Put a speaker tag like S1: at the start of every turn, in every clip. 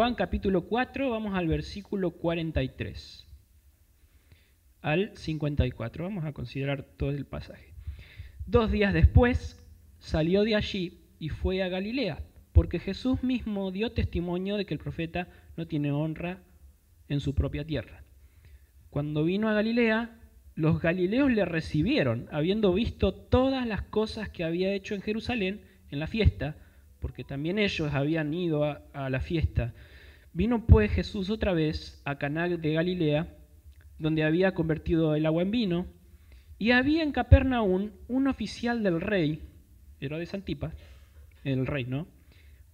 S1: Juan capítulo 4, vamos al versículo 43 al 54. Vamos a considerar todo el pasaje. 2 días después salió de allí y fue a Galilea, porque Jesús mismo dio testimonio de que el profeta no tiene honra en su propia tierra. Cuando vino a Galilea, los galileos le recibieron, habiendo visto todas las cosas que había hecho en Jerusalén en la fiesta, porque también ellos habían ido a la fiesta. Vino pues Jesús otra vez a Caná de Galilea, donde había convertido el agua en vino, y había en Capernaum un oficial del rey, Herodes Antipas, el rey, ¿no?,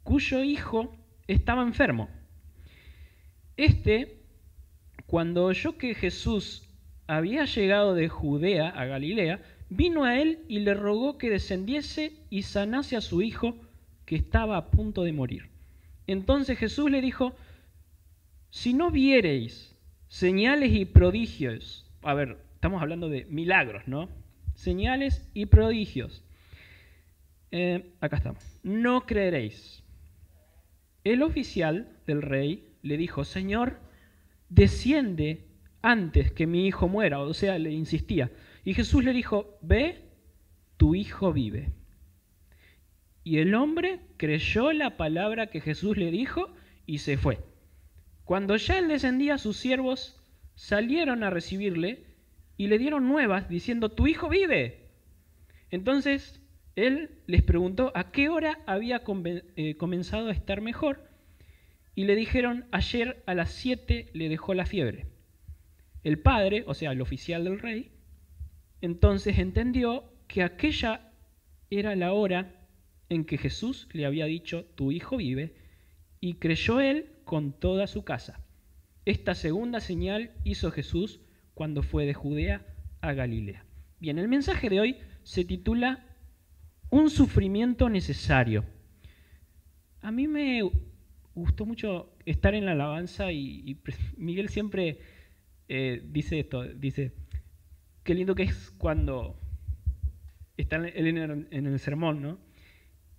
S1: cuyo hijo estaba enfermo. Cuando oyó que Jesús había llegado de Judea a Galilea, vino a él y le rogó que descendiese y sanase a su hijo, que estaba a punto de morir. Entonces Jesús le dijo: si no viereis señales y prodigios, a ver, estamos hablando de milagros, ¿no? Señales y prodigios. Acá estamos. No creeréis. El oficial del rey le dijo: Señor, desciende antes que mi hijo muera. O sea, le insistía. Y Jesús le dijo: ve, tu hijo vive. Y el hombre creyó la palabra que Jesús le dijo y se fue. Cuando ya él descendía, sus siervos salieron a recibirle y le dieron nuevas diciendo: tu hijo vive. Entonces él les preguntó a qué hora había comenzado a estar mejor, y le dijeron: ayer a las 7 le dejó la fiebre. El padre, o sea, el oficial del rey, entonces entendió que aquella era la hora en que Jesús le había dicho: tu hijo vive, y creyó él con toda su casa. Esta segunda señal hizo Jesús cuando fue de Judea a Galilea. Bien, el mensaje de hoy se titula Un sufrimiento necesario. A mí me gustó mucho estar en la alabanza y Miguel siempre dice esto, dice: qué lindo que es cuando está él en el sermón, ¿no?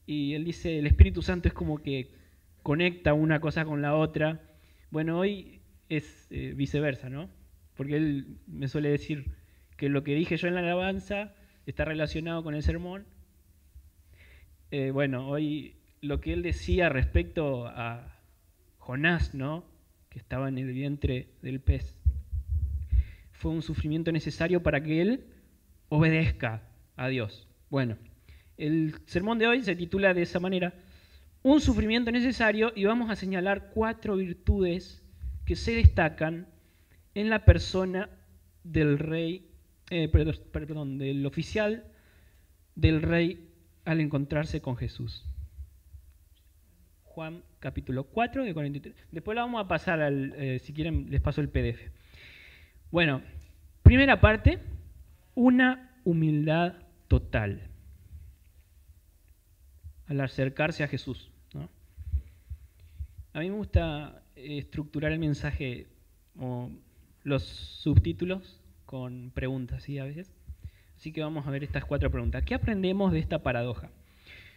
S1: Y él dice: el Espíritu Santo es como que conecta una cosa con la otra. Bueno, hoy es viceversa, ¿no? Porque él me suele decir que lo que dije yo en la alabanza está relacionado con el sermón. Bueno, hoy lo que él decía respecto a Jonás, ¿no?, que estaba en el vientre del pez, fue un sufrimiento necesario para que él obedezca a Dios. Bueno, el sermón de hoy se titula de esa manera: un sufrimiento necesario, y vamos a señalar 4 virtudes que se destacan en la persona del rey, del oficial del rey al encontrarse con Jesús. Juan capítulo 4, de 43. Después la vamos a pasar si quieren les paso el PDF. Bueno, primera parte, una humildad total al acercarse a Jesús, ¿no? A mí me gusta estructurar el mensaje o los subtítulos con preguntas, ¿sí? A veces. Así que vamos a ver estas 4 preguntas. ¿Qué aprendemos de esta paradoja?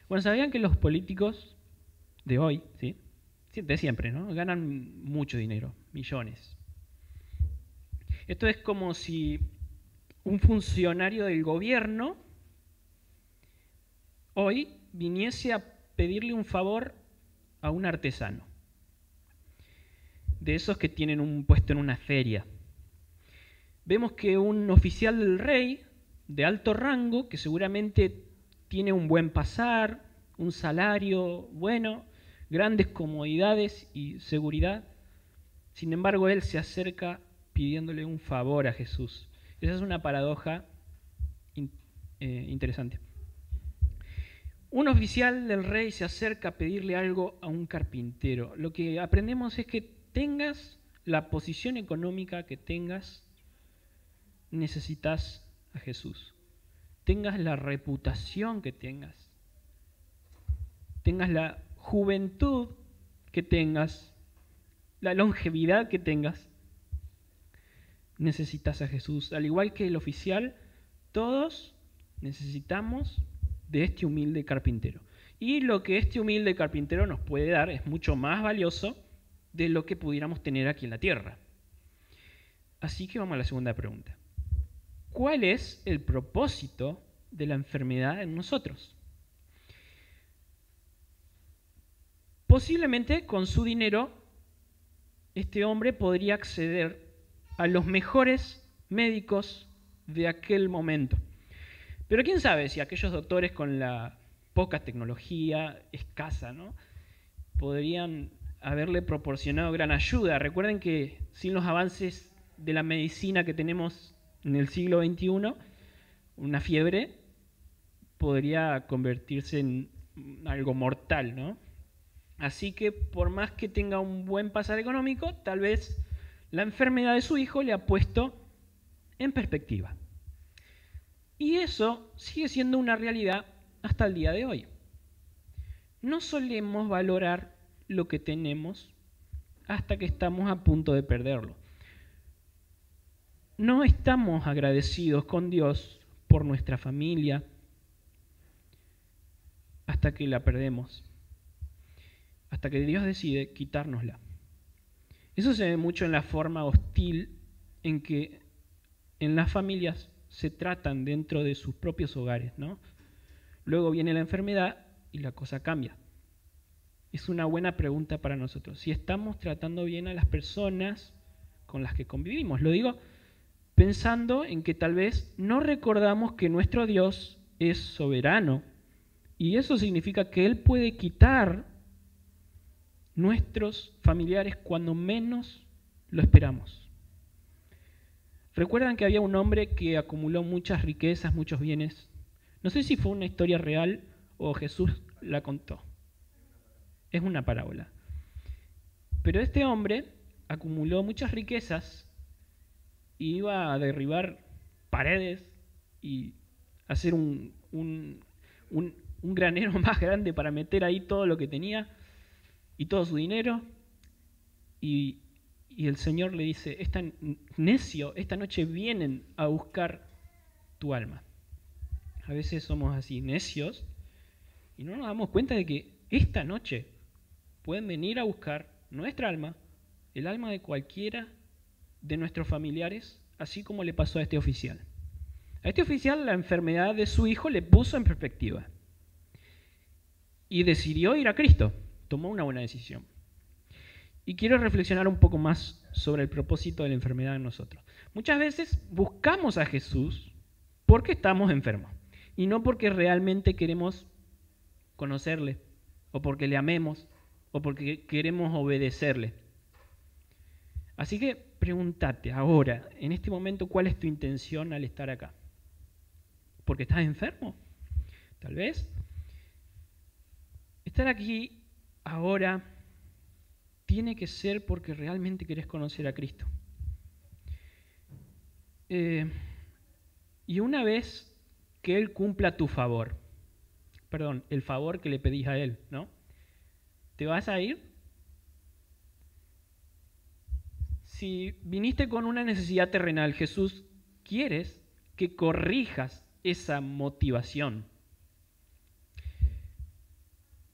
S1: Bueno, ¿sabían que los políticos de hoy, ¿sí?, de siempre, ¿no?, ganan mucho dinero, millones? Esto es como si un funcionario del gobierno hoy viniese a pedirle un favor a un artesano, de esos que tienen un puesto en una feria. Vemos que un oficial del rey de alto rango, que seguramente tiene un buen pasar, un salario bueno, grandes comodidades y seguridad, sin embargo él se acerca pidiéndole un favor a Jesús. Esa es una paradoja interesante. Un oficial del rey se acerca a pedirle algo a un carpintero. Lo que aprendemos es que tengas la posición económica que tengas, necesitas a Jesús. Tengas la reputación que tengas, tengas la juventud que tengas, la longevidad que tengas, necesitas a Jesús. Al igual que el oficial, todos necesitamos de este humilde carpintero. Y lo que este humilde carpintero nos puede dar es mucho más valioso de lo que pudiéramos tener aquí en la tierra. Así que vamos a la segunda pregunta. ¿Cuál es el propósito de la enfermedad en nosotros? Posiblemente con su dinero, este hombre podría acceder a los mejores médicos de aquel momento. Pero quién sabe si aquellos doctores con la poca tecnología escasa, ¿no?, podrían haberle proporcionado gran ayuda. Recuerden que sin los avances de la medicina que tenemos en el siglo XXI, una fiebre podría convertirse en algo mortal, ¿no? Así que por más que tenga un buen pasar económico, tal vez la enfermedad de su hijo le ha puesto en perspectiva. Y eso sigue siendo una realidad hasta el día de hoy. No solemos valorar lo que tenemos hasta que estamos a punto de perderlo. No estamos agradecidos con Dios por nuestra familia hasta que la perdemos, hasta que Dios decide quitárnosla. Eso se ve mucho en la forma hostil en que en las familias se tratan dentro de sus propios hogares, ¿no? Luego viene la enfermedad y la cosa cambia. Es una buena pregunta para nosotros. Si estamos tratando bien a las personas con las que convivimos. Lo digo pensando en que tal vez no recordamos que nuestro Dios es soberano. Y eso significa que Él puede quitar nuestros familiares cuando menos lo esperamos. ¿Recuerdan que había un hombre que acumuló muchas riquezas, muchos bienes? No sé si fue una historia real o Jesús la contó. Es una parábola. Pero este hombre acumuló muchas riquezas y iba a derribar paredes y hacer un granero más grande para meter ahí todo lo que tenía y todo su dinero. Y el Señor le dice, necio, esta noche vienen a buscar tu alma. A veces somos así, necios, y no nos damos cuenta de que esta noche pueden venir a buscar nuestra alma, el alma de cualquiera de nuestros familiares, así como le pasó a este oficial. A este oficial la enfermedad de su hijo le puso en perspectiva y decidió ir a Cristo. Tomó una buena decisión. Y quiero reflexionar un poco más sobre el propósito de la enfermedad en nosotros. Muchas veces buscamos a Jesús porque estamos enfermos y no porque realmente queremos conocerle o porque le amemos o porque queremos obedecerle. Así que pregúntate ahora, en este momento, ¿cuál es tu intención al estar acá? ¿Porque estás enfermo? Tal vez. Estar aquí ahora tiene que ser porque realmente querés conocer a Cristo. Y una vez que Él cumpla tu favor, el favor que le pedís a Él, ¿no? ¿Te vas a ir? Si viniste con una necesidad terrenal, Jesús quieres que corrijas esa motivación.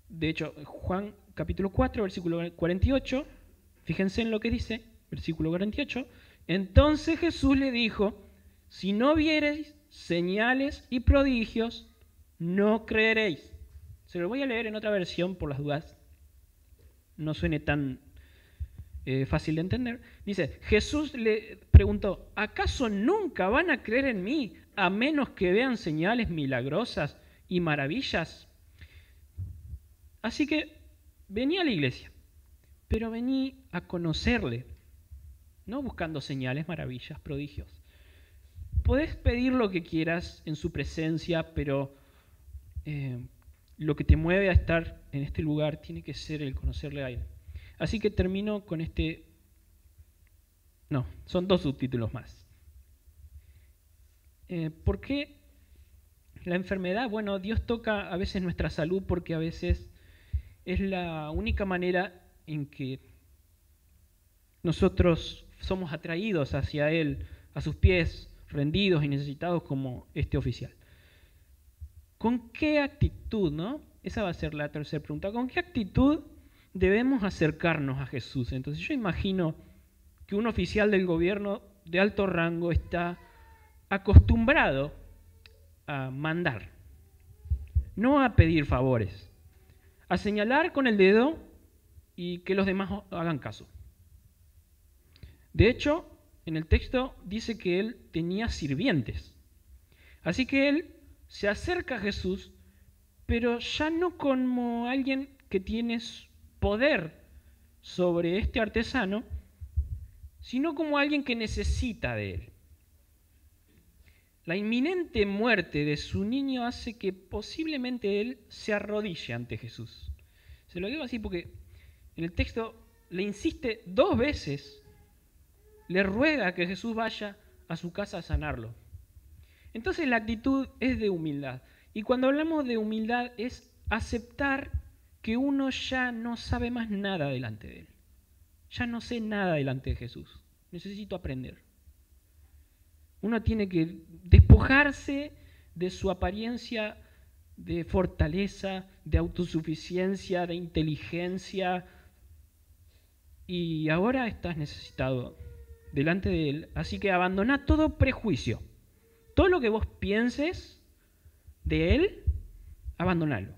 S1: De hecho, Juan capítulo 4, versículo 48, fíjense en lo que dice, versículo 48, entonces Jesús le dijo, si no viereis señales y prodigios, no creeréis. Se lo voy a leer en otra versión por las dudas, no suene tan fácil de entender. Dice, Jesús le preguntó, ¿acaso nunca van a creer en mí a menos que vean señales milagrosas y maravillas? Así que vení a la iglesia, pero vení a conocerle, no buscando señales, maravillas, prodigios. Podés pedir lo que quieras en su presencia, pero lo que te mueve a estar en este lugar tiene que ser el conocerle a Él. Así que termino con son 2 subtítulos más. ¿Por qué la enfermedad? Bueno, Dios toca a veces nuestra salud porque a veces es la única manera en que nosotros somos atraídos hacia Él, a sus pies, rendidos y necesitados como este oficial. ¿Con qué actitud, no? Esa va a ser la tercera pregunta. ¿Con qué actitud debemos acercarnos a Jesús. Entonces yo imagino que un oficial del gobierno de alto rango está acostumbrado a mandar, no a pedir favores, a señalar con el dedo y que los demás hagan caso. De hecho, en el texto dice que él tenía sirvientes. Así que él se acerca a Jesús, pero ya no como alguien que tiene poder sobre este artesano, sino como alguien que necesita de él. La inminente muerte de su niño hace que posiblemente él se arrodille ante Jesús. Se lo digo así porque en el texto le insiste 2 veces, le ruega que Jesús vaya a su casa a sanarlo. Entonces la actitud es de humildad. Y cuando hablamos de humildad es aceptar que uno ya no sabe más nada delante de él. Ya no sé nada delante de Jesús. Necesito aprender. Uno tiene que despojarse de su apariencia de fortaleza, de autosuficiencia, de inteligencia. Y ahora estás necesitado delante de él. Así que abandona todo prejuicio. Todo lo que vos pienses de él, abandonalo.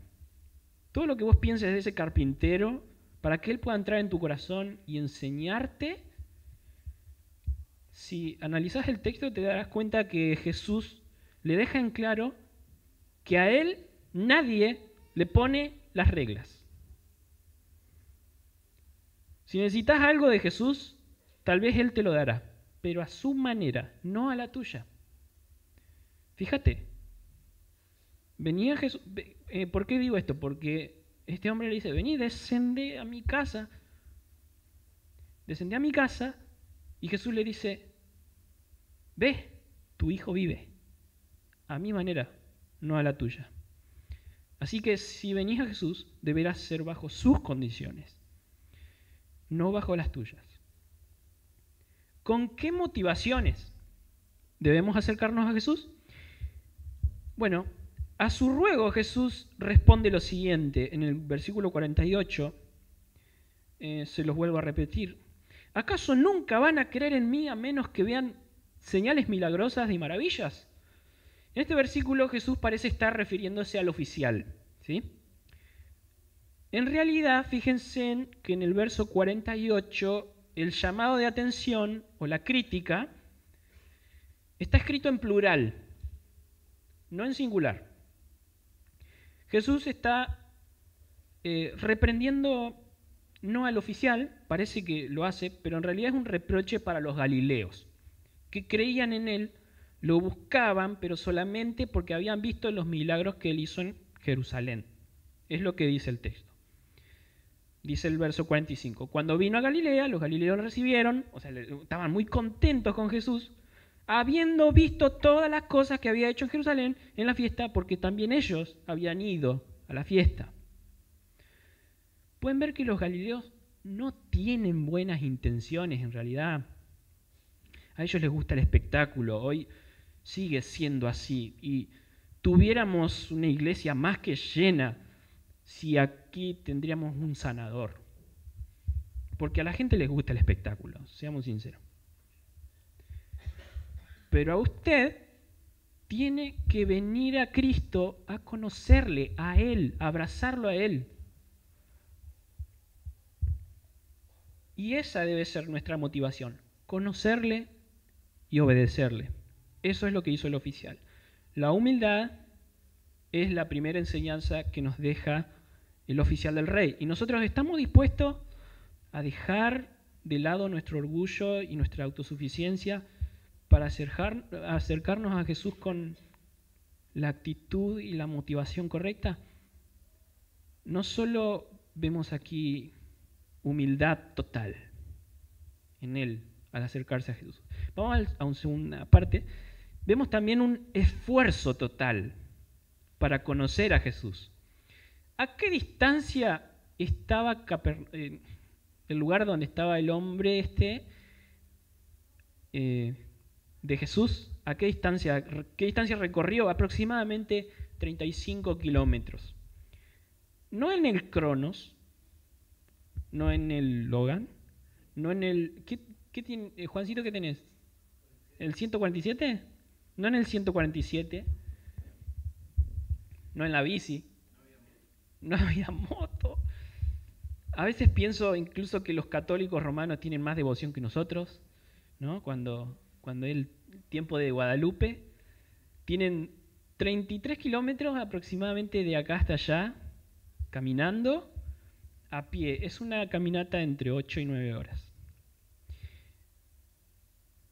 S1: Todo lo que vos pienses de ese carpintero, para que él pueda entrar en tu corazón y enseñarte. Si analizás el texto te darás cuenta que Jesús le deja en claro que a él nadie le pone las reglas. Si necesitas algo de Jesús, tal vez él te lo dará, pero a su manera, no a la tuya. Fíjate, venía Jesús. ¿Por qué digo esto? Porque este hombre le dice, vení, descende a mi casa. Descende a mi casa y Jesús le dice, ve, tu hijo vive. A mi manera, no a la tuya. Así que si venís a Jesús, deberás ser bajo sus condiciones, no bajo las tuyas. ¿Con qué motivaciones debemos acercarnos a Jesús? Bueno, a su ruego Jesús responde lo siguiente en el versículo 48, se los vuelvo a repetir. ¿Acaso nunca van a creer en mí a menos que vean señales milagrosas y maravillas? En este versículo Jesús parece estar refiriéndose al oficial, ¿sí? En realidad, fíjense que en el verso 48 el llamado de atención o la crítica está escrito en plural, no en singular. Jesús está reprendiendo no al oficial, parece que lo hace, pero en realidad es un reproche para los galileos, que creían en él, lo buscaban, pero solamente porque habían visto los milagros que él hizo en Jerusalén. Es lo que dice el texto. Dice el verso 45, cuando vino a Galilea, los galileos lo recibieron, o sea, estaban muy contentos con Jesús, habiendo visto todas las cosas que había hecho en Jerusalén en la fiesta, porque también ellos habían ido a la fiesta. Pueden ver que los galileos no tienen buenas intenciones en realidad. A ellos les gusta el espectáculo, hoy sigue siendo así, y tuviéramos una iglesia más que llena si aquí tendríamos un sanador. Porque a la gente les gusta el espectáculo, seamos sinceros. Pero a usted tiene que venir a Cristo a conocerle, a Él, a abrazarlo a Él. Y esa debe ser nuestra motivación, conocerle y obedecerle. Eso es lo que hizo el oficial. La humildad es la primera enseñanza que nos deja el oficial del rey. Y nosotros estamos dispuestos a dejar de lado nuestro orgullo y nuestra autosuficiencia para acercarnos a Jesús con la actitud y la motivación correcta. No solo vemos aquí humildad total en Él al acercarse a Jesús. Vamos a una segunda parte. Vemos también un esfuerzo total para conocer a Jesús. ¿A qué distancia estaba el lugar donde estaba el hombre de Jesús? ¿A qué distancia recorrió? Aproximadamente 35 kilómetros. No en el Cronos, no en el Logan, no en el... ¿Qué tiene, Juancito, qué tenés? ¿El 147? No en el 147, no en la bici, no había moto. A veces pienso incluso que los católicos romanos tienen más devoción que nosotros, ¿no? Cuando es el tiempo de Guadalupe, tienen 33 kilómetros aproximadamente de acá hasta allá, caminando a pie. Es una caminata entre 8 y 9 horas.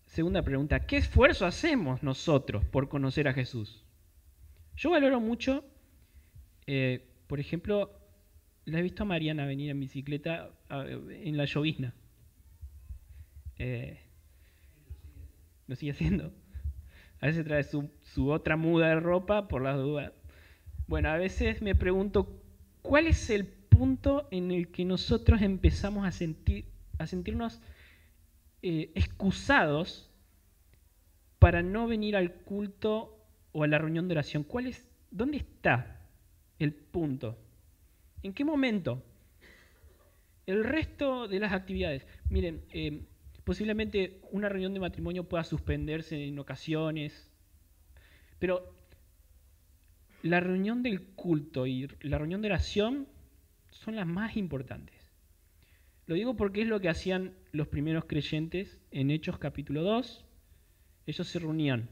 S1: Segunda pregunta, ¿qué esfuerzo hacemos nosotros por conocer a Jesús? Yo valoro mucho, por ejemplo, la he visto a Mariana venir en bicicleta en la llovizna. Lo sigue haciendo. A veces trae su otra muda de ropa por las dudas. Bueno, a veces me pregunto, ¿cuál es el punto en el que nosotros empezamos a sentirnos excusados para no venir al culto o a la reunión de oración? ¿Dónde está el punto? ¿En qué momento? El resto de las actividades. Miren, posiblemente una reunión de matrimonio pueda suspenderse en ocasiones, pero la reunión del culto y la reunión de oración son las más importantes. Lo digo porque es lo que hacían los primeros creyentes en Hechos capítulo 2. Ellos se reunían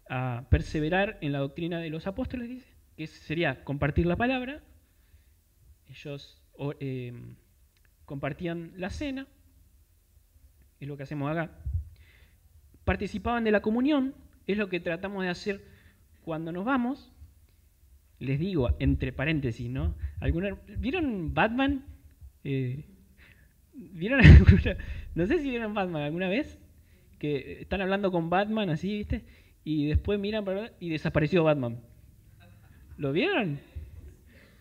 S1: a perseverar en la doctrina de los apóstoles, dice, que sería compartir la palabra. Ellos compartían la cena, es lo que hacemos acá. Participaban de la comunión, es lo que tratamos de hacer cuando nos vamos. Les digo, entre paréntesis, ¿no? ¿Vieron Batman? ¿Vieron alguna? No sé si vieron Batman alguna vez, que están hablando con Batman así, ¿viste? Y después miran para y desapareció Batman. ¿Lo vieron?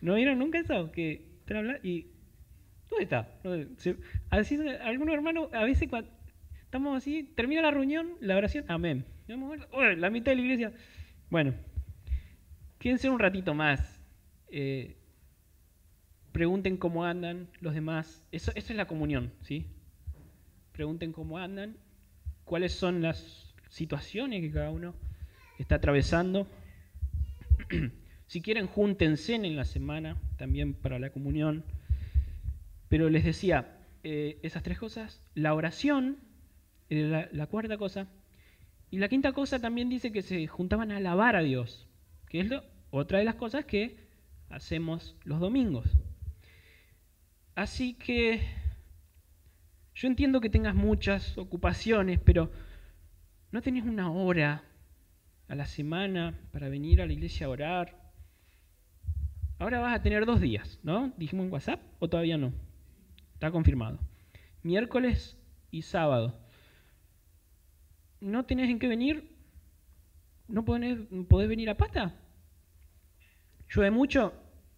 S1: ¿No vieron nunca eso? Que están hablando y ¿dónde está? Así, algunos hermanos, a veces cuando estamos así, termina la reunión, la oración, amén. La mitad de la iglesia. Bueno, quédense un ratito más. Pregunten cómo andan los demás. Eso es la comunión, ¿sí? Pregunten cómo andan, cuáles son las situaciones que cada uno está atravesando. Si quieren, júntense en la semana también para la comunión. Pero les decía, esas tres cosas, la oración, la cuarta cosa, y la quinta cosa también dice que se juntaban a alabar a Dios, que es otra de las cosas que hacemos los domingos. Así que yo entiendo que tengas muchas ocupaciones, pero ¿no tenés una hora a la semana para venir a la iglesia a orar? Ahora vas a tener 2 días, ¿no? Dijimos en WhatsApp, ¿o todavía no? Está confirmado. Miércoles y sábado. ¿No tenés en qué venir? ¿No podés venir a pata? ¿Llueve mucho?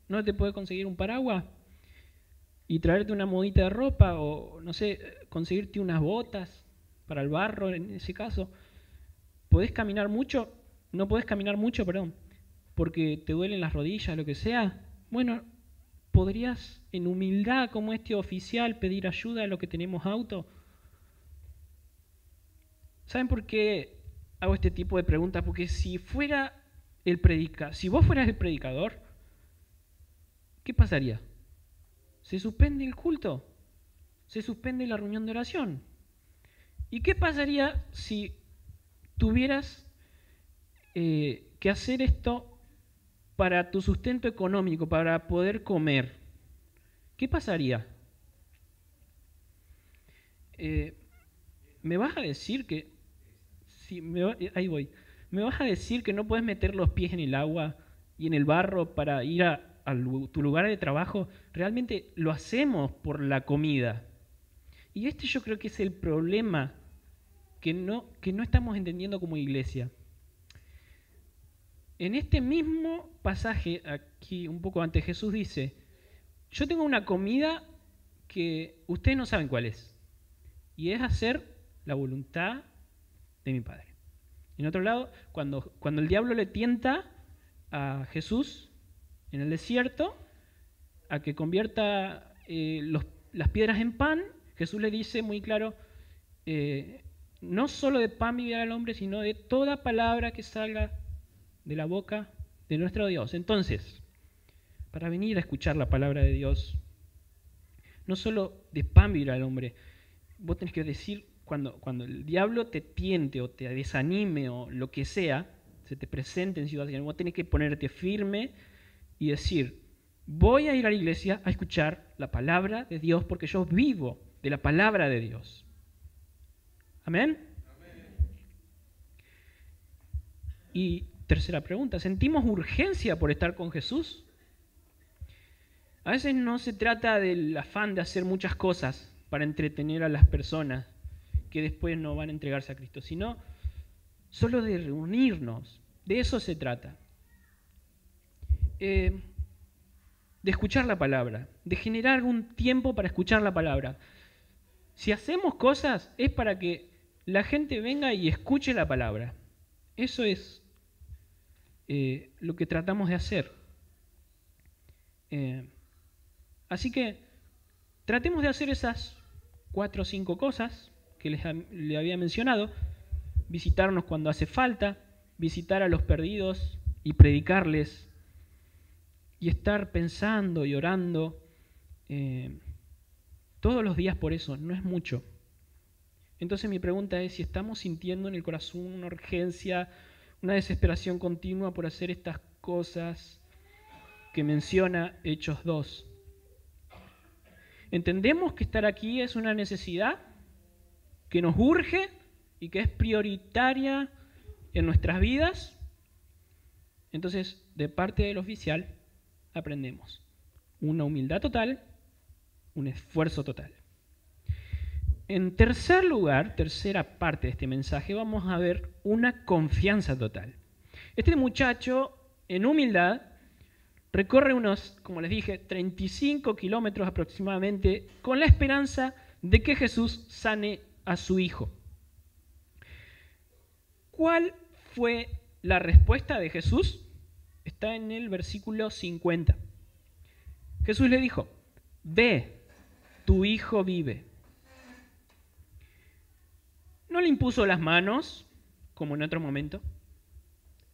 S1: ¿No te podés conseguir un paraguas? Y traerte una modita de ropa o, no sé, conseguirte unas botas para el barro en ese caso. ¿Podés caminar mucho? No podés caminar mucho, perdón, porque te duelen las rodillas, lo que sea. Bueno, podrías en humildad como este oficial pedir ayuda a los que tenemos auto. ¿Saben por qué hago este tipo de preguntas? Porque si vos fueras el predicador, ¿qué pasaría? Se suspende el culto, se suspende la reunión de oración. ¿Y qué pasaría si tuvieras que hacer esto para tu sustento económico, para poder comer? ¿Qué pasaría? ¿Me vas a decir que ahí voy? ¿Me vas a decir que no puedes meter los pies en el agua y en el barro para ir a tu lugar de trabajo? Realmente lo hacemos por la comida. Y yo creo que es el problema que no estamos entendiendo como iglesia. En este mismo pasaje, aquí un poco antes, Jesús dice, yo tengo una comida que ustedes no saben cuál es, y es hacer la voluntad de mi Padre. En otro lado, cuando el diablo le tienta a Jesús en el desierto a que convierta las piedras en pan, Jesús le dice muy claro, no solo de pan vivirá el hombre, sino de toda palabra que salga de la boca de nuestro Dios. Entonces, para venir a escuchar la palabra de Dios, no solo de pan vivirá el hombre, vos tenés que decir, cuando el diablo te tiente o te desanime o lo que sea, se te presente en situaciones, vos tenés que ponerte firme y decir, voy a ir a la iglesia a escuchar la palabra de Dios porque yo vivo de la palabra de Dios. ¿Amén? Y tercera pregunta, ¿sentimos urgencia por estar con Jesús? A veces no se trata del afán de hacer muchas cosas para entretener a las personas que después no van a entregarse a Cristo, sino solo de reunirnos. De eso se trata. De escuchar la palabra, de generar un tiempo para escuchar la palabra. Si hacemos cosas es para que la gente venga y escuche la palabra. Eso es lo que tratamos de hacer. Así que tratemos de hacer esas 4 o 5 cosas que le había mencionado. Visitarnos cuando hace falta, visitar a los perdidos y predicarles, y estar pensando y orando todos los días por eso, no es mucho. Entonces mi pregunta es si estamos sintiendo en el corazón una urgencia, una desesperación continua por hacer estas cosas que menciona Hechos 2. ¿Entendemos que estar aquí es una necesidad que nos urge y que es prioritaria en nuestras vidas? Entonces, de parte del oficial, aprendemos una humildad total, un esfuerzo total. En tercer lugar, tercera parte de este mensaje, vamos a ver una confianza total. Este muchacho, en humildad, recorre unos, como les dije, 35 kilómetros aproximadamente, con la esperanza de que Jesús sane a su hijo. ¿Cuál fue la respuesta de Jesús? Está en el versículo 50. Jesús le dijo, ve, tu hijo vive. No le impuso las manos, como en otro momento.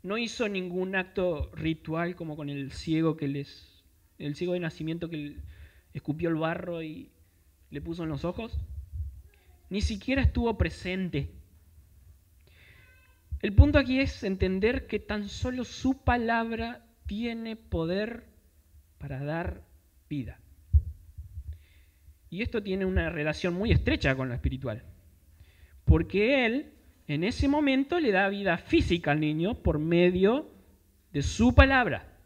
S1: No hizo ningún acto ritual, como con el ciego el ciego de nacimiento que escupió el barro y le puso en los ojos. Ni siquiera estuvo presente. El punto aquí es entender que tan solo su palabra tiene poder para dar vida. Y esto tiene una relación muy estrecha con lo espiritual. Porque Él, en ese momento, le da vida física al niño por medio de su palabra.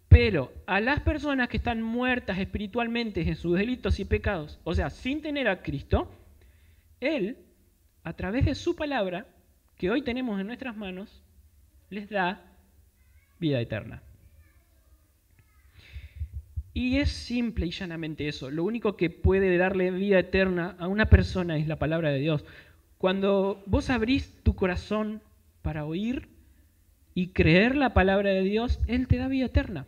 S1: Pero a las personas que están muertas espiritualmente en sus delitos y pecados, o sea, sin tener a Cristo, Él, a través de su palabra, que hoy tenemos en nuestras manos, les da vida eterna. Y es simple y llanamente eso. Lo único que puede darle vida eterna a una persona es la palabra de Dios. Cuando vos abrís tu corazón para oír y creer la palabra de Dios, Él te da vida eterna.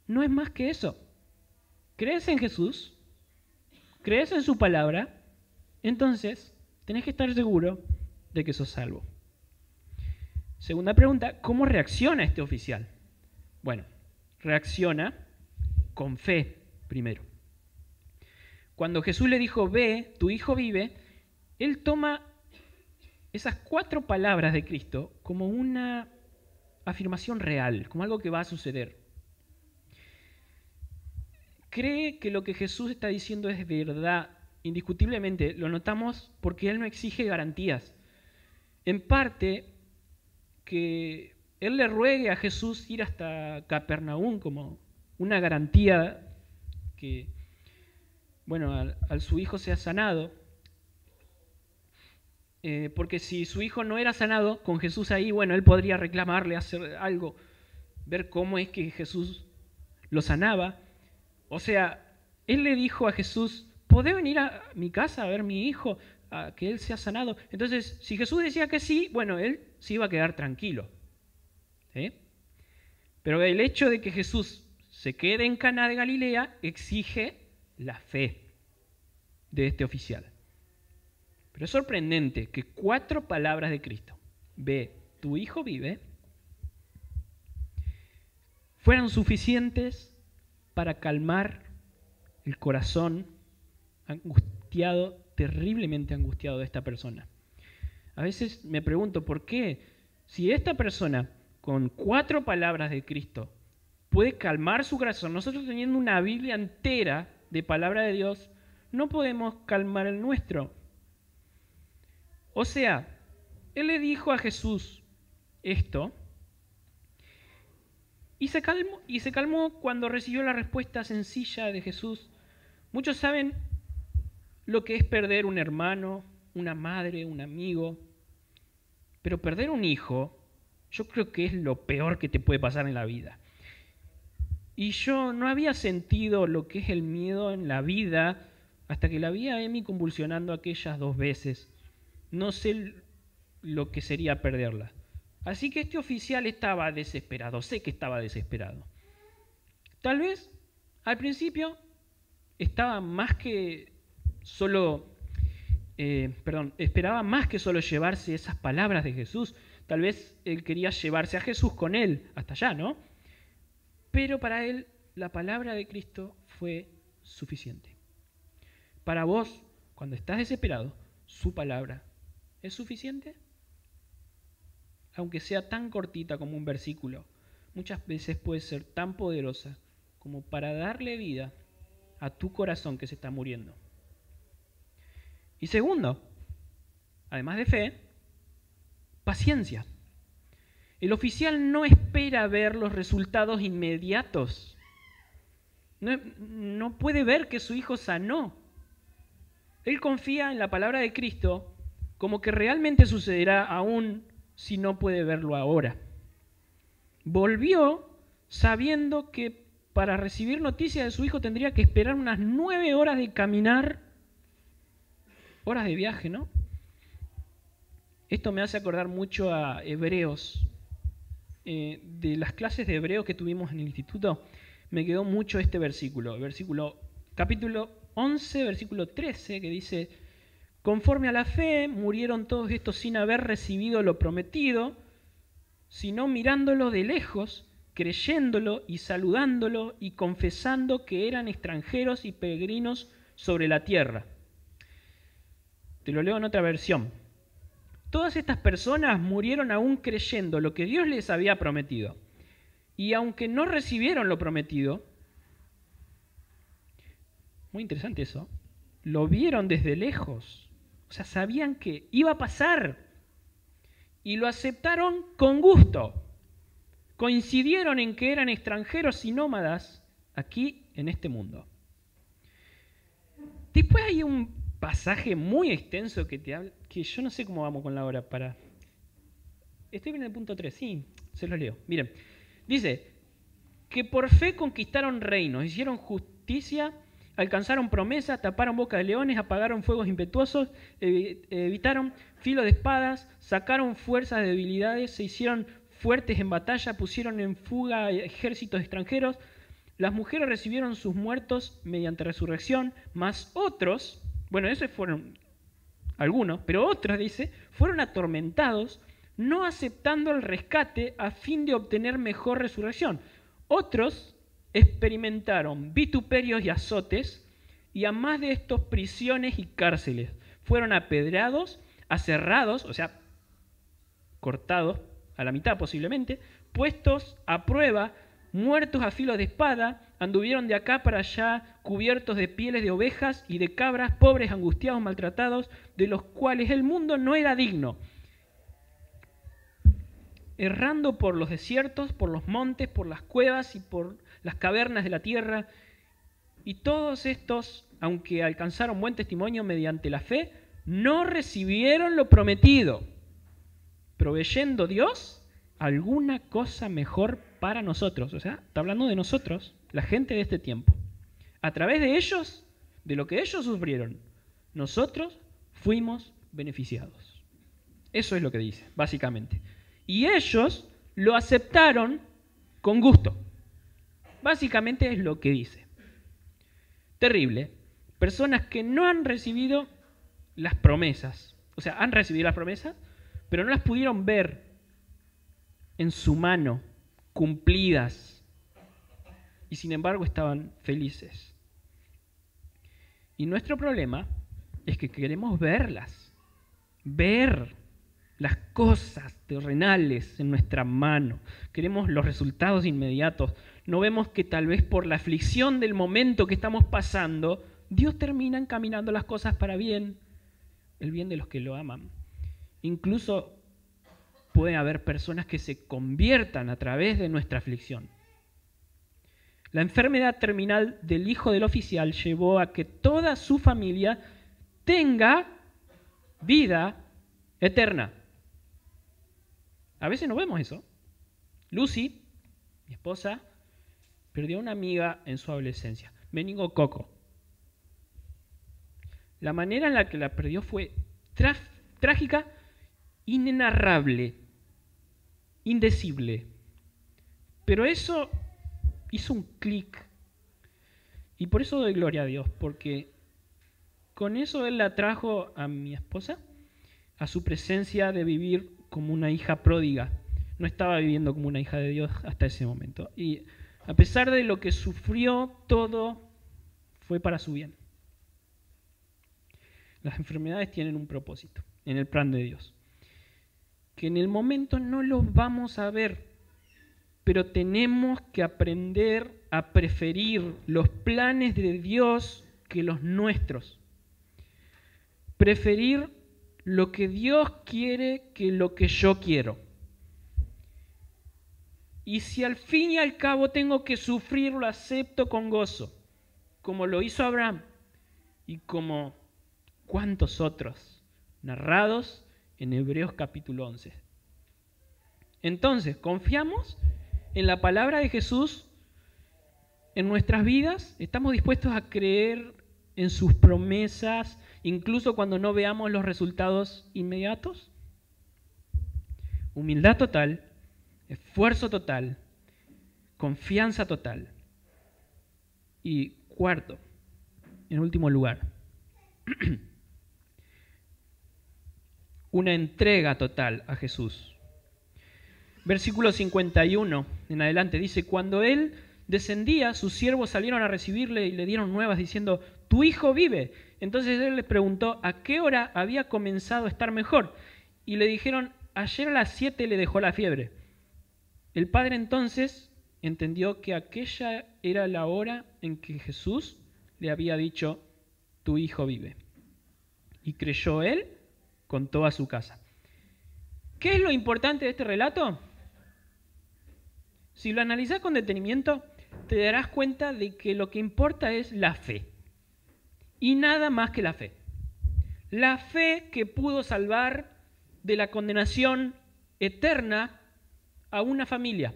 S1: No es más que eso. ¿Crees en Jesús? ¿Crees en su palabra? Entonces, tenés que estar seguro de que sos salvo. Segunda pregunta, ¿cómo reacciona este oficial? Bueno, reacciona con fe primero. Cuando Jesús le dijo, ve, tu hijo vive, él toma esas 4 palabras de Cristo como una afirmación real, como algo que va a suceder. Cree que lo que Jesús está diciendo es verdad, indiscutiblemente. Lo notamos porque Él no exige garantías. En parte, que Él le ruegue a Jesús ir hasta Capernaum como una garantía que, bueno, al su hijo sea sanado. Porque si su hijo no era sanado con Jesús ahí, bueno, él podría reclamarle, hacer algo, ver cómo es que Jesús lo sanaba. O sea, él le dijo a Jesús, ¿podés venir a mi casa a ver a mi hijo, a que él sea sanado? Entonces, si Jesús decía que sí, bueno, él se iba a quedar tranquilo. ¿Sí? Pero el hecho de que Jesús se quede en Caná de Galilea exige la fe de este oficial. Pero es sorprendente que 4 palabras de Cristo, ve, tu hijo vive, fueran suficientes para calmar el corazón angustiado, terriblemente angustiado de esta persona. A veces me pregunto por qué, si esta persona con 4 palabras de Cristo puede calmar su corazón, nosotros teniendo una Biblia entera de palabra de Dios, no podemos calmar el nuestro. O sea, él le dijo a Jesús esto y se calmó cuando recibió la respuesta sencilla de Jesús. Muchos saben lo que es perder un hermano, una madre, un amigo, pero perder un hijo, yo creo que es lo peor que te puede pasar en la vida. Y yo no había sentido lo que es el miedo en la vida hasta que la vi a Emi convulsionando aquellas 2 veces. No sé lo que sería perderla. Así que este oficial estaba desesperado, sé que estaba desesperado. Tal vez al principio estaba más que solo, esperaba más que solo llevarse esas palabras de Jesús. Tal vez él quería llevarse a Jesús con él hasta allá, ¿no? Pero para él la palabra de Cristo fue suficiente. Para vos, cuando estás desesperado, su palabra ¿es suficiente? Aunque sea tan cortita como un versículo, muchas veces puede ser tan poderosa como para darle vida a tu corazón que se está muriendo. Y segundo, además de fe, paciencia. El oficial no espera ver los resultados inmediatos. No puede ver que su hijo sanó. Él confía en la palabra de Cristo como que realmente sucederá aún si no puede verlo ahora. Volvió sabiendo que para recibir noticias de su hijo tendría que esperar unas 9 horas de caminar, horas de viaje, ¿no? Esto me hace acordar mucho a Hebreos. De las clases de Hebreos que tuvimos en el instituto, me quedó mucho este versículo. Capítulo 11, versículo 13, que dice: conforme a la fe, murieron todos estos sin haber recibido lo prometido, sino mirándolo de lejos, creyéndolo y saludándolo y confesando que eran extranjeros y peregrinos sobre la tierra. Te lo leo en otra versión. Todas estas personas murieron aún creyendo lo que Dios les había prometido. Y aunque no recibieron lo prometido, muy interesante eso, lo vieron desde lejos. O sea, sabían que iba a pasar y lo aceptaron con gusto. Coincidieron en que eran extranjeros y nómadas aquí en este mundo. Después hay un pasaje muy extenso que te habla, que yo no sé cómo vamos con la hora para... Estoy en el punto 3, sí, se los leo. Miren, dice que por fe conquistaron reinos, hicieron justicia, alcanzaron promesas, taparon boca de leones, apagaron fuegos impetuosos, evitaron filo de espadas, sacaron fuerzas de debilidades, se hicieron fuertes en batalla, pusieron en fuga ejércitos extranjeros. Las mujeres recibieron sus muertos mediante resurrección, mas otros, bueno, esos fueron algunos, pero otros, dice, fueron atormentados, no aceptando el rescate a fin de obtener mejor resurrección. Otros experimentaron vituperios y azotes, y a más de estos prisiones y cárceles. Fueron apedreados, aserrados, o sea, cortados a la mitad posiblemente, puestos a prueba, muertos a filo de espada, anduvieron de acá para allá cubiertos de pieles de ovejas y de cabras, pobres, angustiados, maltratados, de los cuales el mundo no era digno. Errando por los desiertos, por los montes, por las cuevas y por las cavernas de la tierra. Y todos estos, aunque alcanzaron buen testimonio mediante la fe, no recibieron lo prometido, proveyendo Dios alguna cosa mejor para nosotros. O sea, está hablando de nosotros, la gente de este tiempo. A través de ellos, de lo que ellos sufrieron, nosotros fuimos beneficiados. Eso es lo que dice, básicamente. Y ellos lo aceptaron con gusto. Básicamente es lo que dice. Terrible. Personas que no han recibido las promesas. O sea, han recibido las promesas, pero no las pudieron ver en su mano, cumplidas. Y sin embargo estaban felices. Y nuestro problema es que queremos verlas. Ver las cosas terrenales en nuestra mano. Queremos los resultados inmediatos. No vemos que tal vez por la aflicción del momento que estamos pasando, Dios termina encaminando las cosas para bien, el bien de los que lo aman. Incluso puede haber personas que se conviertan a través de nuestra aflicción. La enfermedad terminal del hijo del oficial llevó a que toda su familia tenga vida eterna. A veces no vemos eso. Lucy, mi esposa, perdió a una amiga en su adolescencia, meningococo. La manera en la que la perdió fue trágica, inenarrable, indecible. Pero eso hizo un clic. Y por eso doy gloria a Dios, porque con eso Él la trajo a mi esposa a su presencia de vivir como una hija pródiga. No estaba viviendo como una hija de Dios hasta ese momento. Y a pesar de lo que sufrió, todo fue para su bien. Las enfermedades tienen un propósito en el plan de Dios, que en el momento no los vamos a ver, pero tenemos que aprender a preferir los planes de Dios que los nuestros. Preferir lo que Dios quiere que lo que yo quiero. Y si al fin y al cabo tengo que sufrir, lo acepto con gozo, como lo hizo Abraham y como cuantos otros narrados en Hebreos capítulo 11. Entonces, ¿confiamos en la palabra de Jesús en nuestras vidas? ¿Estamos dispuestos a creer en sus promesas, incluso cuando no veamos los resultados inmediatos? Humildad total, esfuerzo total, confianza total. Y cuarto, en último lugar, una entrega total a Jesús. Versículo 51 en adelante dice: cuando él descendía, sus siervos salieron a recibirle y le dieron nuevas diciendo: tu hijo vive. Entonces él les preguntó a qué hora había comenzado a estar mejor. Y le dijeron: ayer a las 7 le dejó la fiebre. El padre entonces entendió que aquella era la hora en que Jesús le había dicho: tu hijo vive. Y creyó él con toda su casa. ¿Qué es lo importante de este relato? Si lo analizás con detenimiento, te darás cuenta de que lo que importa es la fe. Y nada más que la fe. La fe que pudo salvar de la condenación eterna a una familia.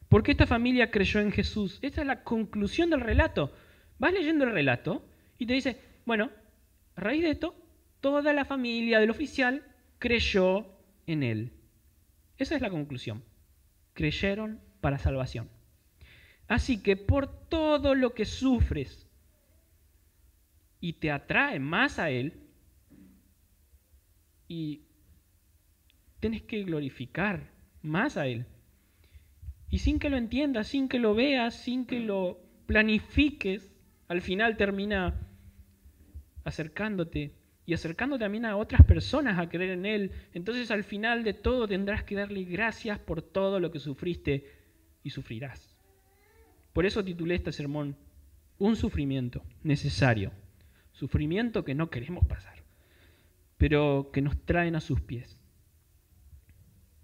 S1: Porque esta familia creyó en Jesús. Esta es la conclusión del relato. Vas leyendo el relato y te dice: bueno, a raíz de esto, toda la familia del oficial creyó en él. Esa es la conclusión. Creyeron para salvación. Así que por todo lo que sufres y te atrae más a él, y tienes que glorificar más a él. Y sin que lo entiendas, sin que lo veas, sin que lo planifiques, al final termina acercándote y acercando también a otras personas a creer en él. Entonces al final de todo tendrás que darle gracias por todo lo que sufriste y sufrirás. Por eso titulé este sermón: un sufrimiento necesario. Sufrimiento que no queremos pasar, pero que nos traen a sus pies.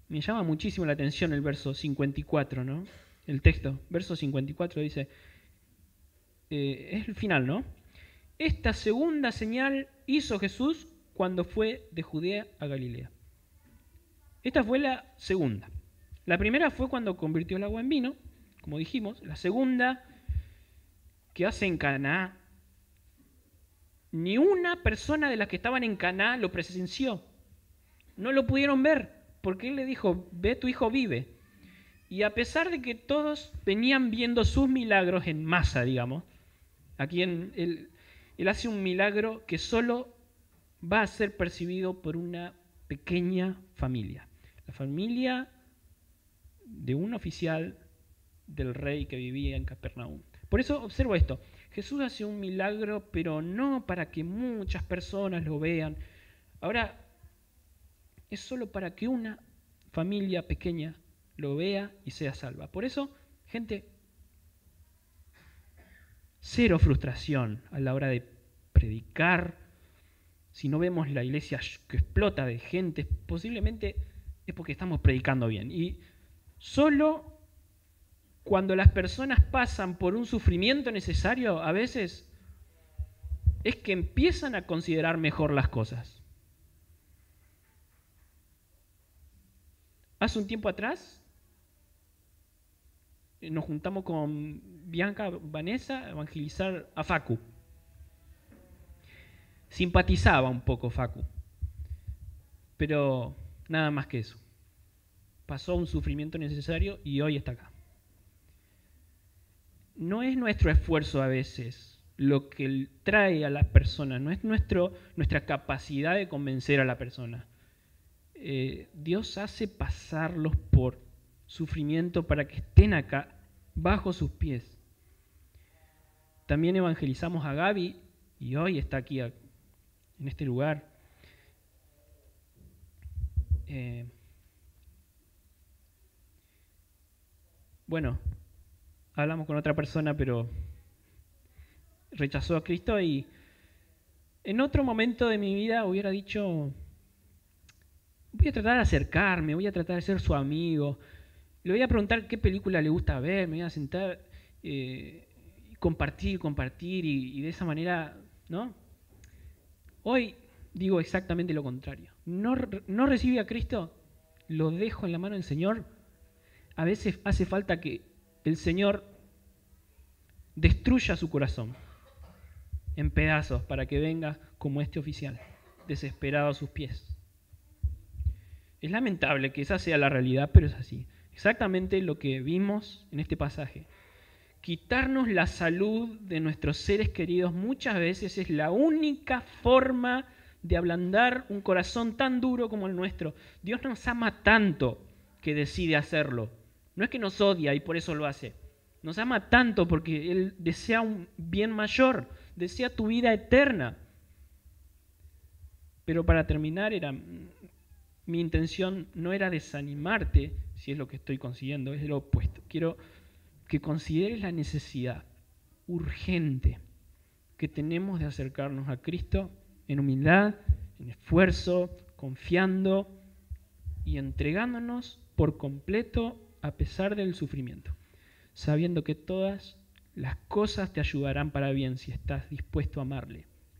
S1: Me llama muchísimo la atención el verso 54, ¿no? El texto, verso 54 dice, es el final, ¿no? Esta segunda señal hizo Jesús cuando fue de Judea a Galilea. Esta fue la segunda. La primera fue cuando convirtió el agua en vino, como dijimos. La segunda, que hace en Caná, ni una persona de las que estaban en Caná lo presenció. No lo pudieron ver, porque él le dijo: ve, tu hijo vive. Y a pesar de que todos venían viendo sus milagros en masa, digamos, aquí él hace un milagro que solo va a ser percibido por una pequeña familia. La familia de un oficial del rey que vivía en Capernaum. Por eso observo esto. Jesús hace un milagro, pero no para que muchas personas lo vean. Ahora, es solo para que una familia pequeña lo vea y sea salva. Por eso, gente, cero frustración a la hora de predicar. Si no vemos la iglesia que explota de gente, posiblemente es porque estamos predicando bien. Y solo cuando las personas pasan por un sufrimiento necesario, a veces es que empiezan a considerar mejor las cosas. Hace un tiempo atrás nos juntamos con Bianca, Vanessa, a evangelizar a Facu. Simpatizaba un poco Facu, pero nada más que eso. Pasó un sufrimiento necesario y hoy está acá. No es nuestro esfuerzo a veces lo que trae a la persona, no es nuestra capacidad de convencer a la persona. Dios hace pasarlos por sufrimiento para que estén acá, bajo sus pies. También evangelizamos a Gaby y hoy está aquí en este lugar. Bueno, hablamos con otra persona, pero rechazó a Cristo y en otro momento de mi vida hubiera dicho, voy a tratar de acercarme, voy a tratar de ser su amigo, le voy a preguntar qué película le gusta ver, me voy a sentar, compartir y de esa manera, ¿no? Hoy digo exactamente lo contrario. No recibe a Cristo, lo dejo en la mano del Señor. A veces hace falta que el Señor destruya su corazón en pedazos para que venga como este oficial, desesperado a sus pies. Es lamentable que esa sea la realidad, pero es así. Exactamente lo que vimos en este pasaje. Quitarnos la salud de nuestros seres queridos muchas veces es la única forma de ablandar un corazón tan duro como el nuestro. Dios nos ama tanto que decide hacerlo. No es que nos odia y por eso lo hace. Nos ama tanto porque Él desea un bien mayor, desea tu vida eterna. Pero para terminar, mi intención no era desanimarte, si es lo que estoy consiguiendo, es lo opuesto. Quiero que consideres la necesidad urgente que tenemos de acercarnos a Cristo en humildad, en esfuerzo, confiando y entregándonos por completo a pesar del sufrimiento, sabiendo que todas las cosas te ayudarán para bien si estás dispuesto a amarle.